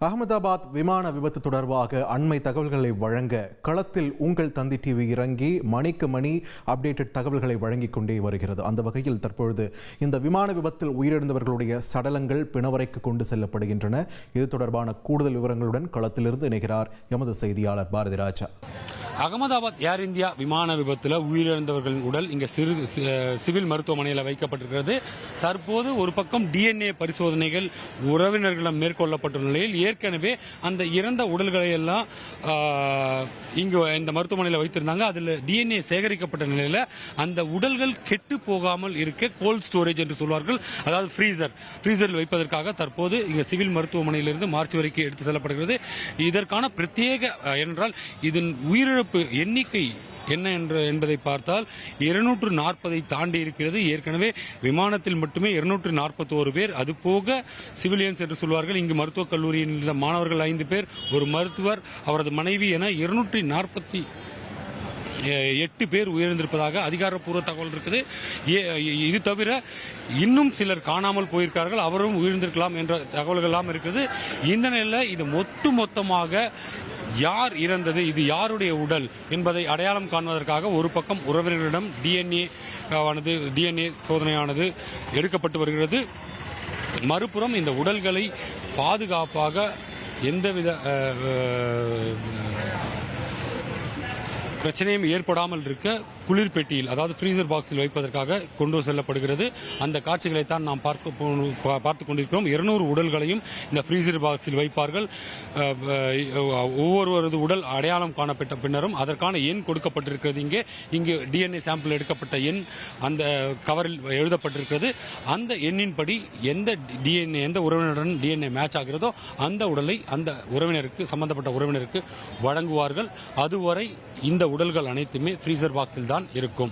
அகமதாபாத் விமான விபத்து தொடர்பாக அண்மை தகவல்களை வழங்க களத்தில் உங்கள் தந்தி டிவி இறங்கி மணிக்கு மணி அப்டேட்டட் தகவல்களை வழங்கிக் கொண்டே வருகிறது. அந்த வகையில் தற்பொழுது இந்த விமான விபத்தில் உயிரிழந்தவர்களுடைய சடலங்கள் பிணவரைக்கு கொண்டு செல்லப்படுகின்றன. இது தொடர்பான கூடுதல் விவரங்களுடன் களத்திலிருந்து இணைகிறார் எமது செய்தியாளர் பாரதி ராஜா. அகமதாபாத் ஏர் இந்தியா விமான விபத்தில் உயிரிழந்தவர்களின் உடல் இங்கே சிவில் மருத்துவமனையில் வைக்கப்பட்டிருக்கிறது. தற்போது ஒரு பக்கம் டிஎன்ஏ பரிசோதனைகள் உறவினர்களிடம் மேற்கொள்ளப்பட்டுள்ள நிலையில் ஏற்கனவே அந்த இறந்த உடல்களை எல்லாம் இங்கு இந்த மருத்துவமனையில் வைத்திருந்தாங்க. அதில் டிஎன்ஏ சேகரிக்கப்பட்ட நிலையில் அந்த உடல்கள் கெட்டு போகாமல் இருக்க கோல்ட் ஸ்டோரேஜ் என்று சொல்வார்கள், அதாவது ஃப்ரீசரில் வைப்பதற்காக தற்போது இங்கே சிவில் மருத்துவமனையிலிருந்து மார்ச் வரைக்கும் எடுத்து செல்லப்படுகிறது. இதற்கான பிரத்யேக என்றால் இதன் உயிரிழப்பு எண்ணிக்கை என்ன என்பதை பார்த்தால் 240 தாண்டி இருக்கிறது. ஏற்கனவே விமானத்தில் மட்டுமே 241 பேர், அது போக சிவிலியன்ஸ் என்று சொல்வார்கள். இங்கு மருத்துவக் கல்லூரியில் இருந்த மாணவர்கள் 5 பேர், ஒரு மருத்துவர், அவரது மனைவி என 248 பேர் உயிரிழந்திருப்பதாக அதிகாரப்பூர்வ தகவல் இருக்குது. இது தவிர இன்னும் சிலர் காணாமல் போயிருக்கார்கள், அவரும் உயிரிழந்திருக்கலாம் என்ற தகவல்கள் எல்லாம் இருக்குது. இந்த நிலையில் இது மொத்தமாக யார் இறந்தது, இது யாருடைய உடல் என்பதை அடையாளம் காண்பதற்காக ஒரு பக்கம் உறவினர்களிடம் டிஎன்ஏ சோதனையானது எடுக்கப்பட்டு வருகிறது. மறுபுறம் இந்த உடல்களை பாதுகாப்பாக எந்தவித பிரச்சனையும் ஏற்படாமல் இருக்க குளிர் பெட்டியில், அதாவது ஃப்ரீசர் பாக்ஸில் வைப்பதற்காக கொண்டு செல்லப்படுகிறது. அந்த காட்சிகளைத்தான் நாம் பார்த்து கொண்டிருக்கிறோம். 200 உடல்களையும் இந்த ஃப்ரீசர் பாக்ஸில் வைப்பார்கள். ஒவ்வொருவரது உடல் அடையாளம் காணப்பட்ட பின்னரும் அதற்கான எண் கொடுக்கப்பட்டிருக்கிறது. இங்கு டிஎன்ஏ சாம்பிள் எடுக்கப்பட்ட எண் அந்த கவரில் எழுதப்பட்டிருக்கிறது. அந்த எண்ணின்படி எந்த உறவினருடன் டிஎன்ஏ மேட்ச் ஆகிறதோ அந்த உடலை அந்த சம்பந்தப்பட்ட உறவினருக்கு வழங்குவார்கள். அதுவரை இந்த உடல்கள் அனைத்துமே ஃப்ரீசர் பாக்ஸில் தான் இருக்கும்.